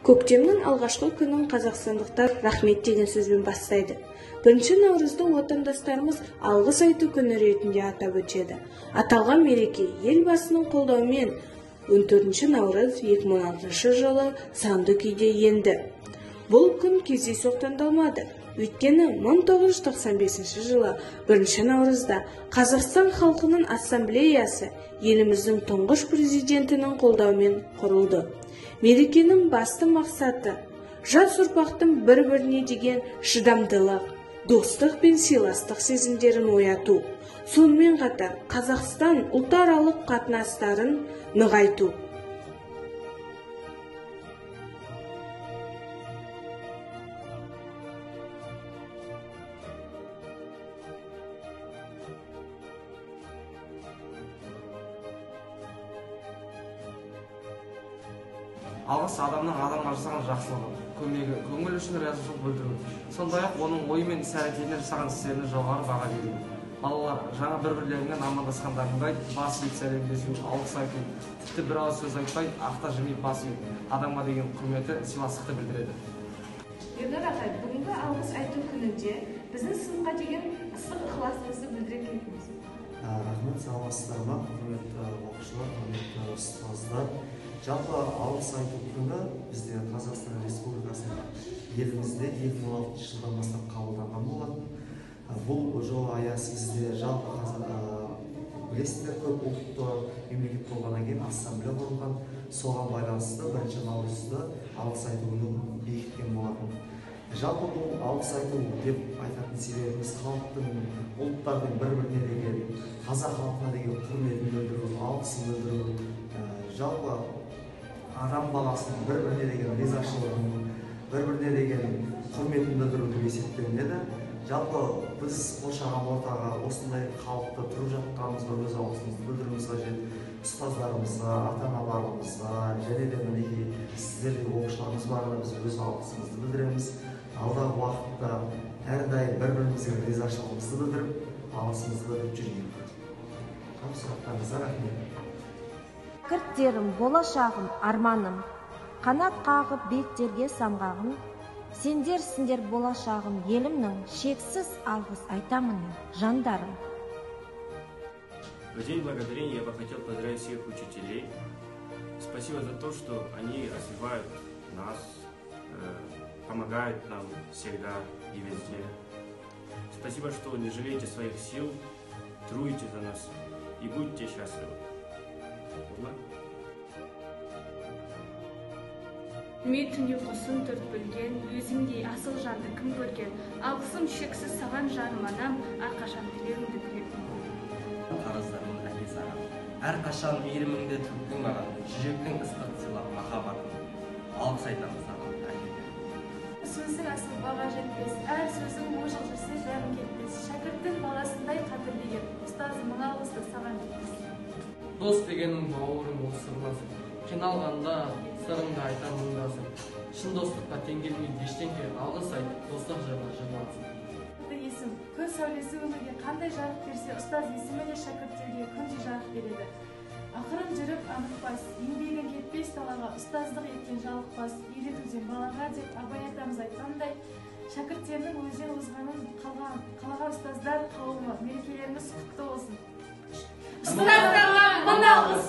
Көктемнің алғашқы күнін қазақстандықтар рахмет деген сөзбен бастайды. 1 наурызды отандастарымыз алғыс айту күні ретінде атап өтеді. Аталған мереке елбасының қолдауымен 14 наурыз 2006 жылы санды күйде енді. Бұл күн кездейсоқ таңдалмады. Өйткені 1995 жылы 1 наурызда Қазақстан халқының ассамблеясы еліміздің тұңғыш президентінің қолдауымен құрылды. Мерекенің басты мақсаты жас ұрпақтың бір-біріне деген шыдамдылық, достық пен сыйластық сезімдерін ояту. Сонымен қатар Қазақстан ұлтаралық қатынастарын нығайту. Алғыс адамның адамға жасаған жақсылығы, көмегі, көңіл үшін ризашылық білдіру. Сондай-ақ оның ойы мен іс-әрекетіне жасаған істеріне жоғары баға беру. Балалар жаңа бір-бірлерімен амандасқандарындай бас иіп сәлемдесу, алғыс айту, тіпті бір ауыз сөз айтпай, ақтар жемей бас иіп, адамға деген құрметі, сыйластықты білдіреді. Ернар ағай, бүгінгі алғыс айту күнінде біздің сыныпқа деген ыстық ықыласымызды білдіре кетеміз. Рахмет, саламатсыздар ма, құрметті оқушылар, құрметті ұстаздар. Жалпы алғыс айту күні бізде Қазақстан Республикасының елімізде 2016 жылдан бастап қабылданған болатын. Бұл жол аясы бізде жалпы білесіздер, көп ұлтты мемлекет болғаннан кейін ассамблея құрылған. Соған байланысты 1 наурызды алғыс айту күні бекіткен болатын. Жалпы бұл алғыс айту деп айтатын себебіміз халықтың, ұлттардың бір-біріне деген, қазақ халқына деген құрметін білдіру, алғысын білдіру, жалпы адам баласының бір-біріне деген ризашылығын, бір-біріне деген құрметін білдіру деп есептелінеді. Жалпы біз қоршаған ортаға осындай халықты тұрып жатқанымызға өз алғысымызды білдіруіміз қажет. Ұстаздарымызға, ата-аналарымызға, және де мінекей сіздерге оқушыларымыз барына біз өз алғысымызды білдіреміз. Алдағы уақытта әрдайым бір-бірімізге ризашылығымызды білдіріп, алғысымызды білдіріп жүрейік. Сұрақтарыңызға рахмет. Шәкірттерім, болашағым, арманым, қанат қағып биіктерге самғағым, сендер болашағым, елімнің шексіз алғыс айтамын, жандарым. В День Благодарения я бы хотел поздравить всех учителей. Спасибо за то, что они развивают нас, помогают нам всегда и везде. Спасибо, что не жалеете своих сил, трудитесь за нас и будьте счастливы. Үмітіне құсын төрт бөлген, өзімдей асыл жанды кім көрген, алғысым шексіз саған жаным анам, әрқашан тілеуіңді тілеп. Қарыздарым әкес ағам, әрқашан мейіріміңді төктің маған, жүректің ыстық сыйлап махаббатым, алғыс айтамыз ағам әкеме. Сөзің асыл баға жетпес, әр сөзің ожыл жүрсе бәрін кетпес, шәкірттің баласындай қадірлеген, ұстазым мың алғысты саған жетпес. Дос дегенің бауырың ол сырласың, қиналғанда сырыңды айта мұңдасың. Шын достыққа тең келмейді ештеңе, алғыс айт, достық жайлы жырлансың. Есім, көз сәулесі өмірге қандай жарық берсе, ұстаз есімі де шәкірттерге күндей жарық береді. Ақырын жүріп анықпас, еңбегің кетпес далаға, ұстаздық еткен жалықпас, үйретуден балаға деп Абай атамыз айтқандай, шәкірттерінің өзен озғанын қалаған ұстаздар қауымы, мерекелеріңіз құтты болсын. Ұстаздарға мың алғыс!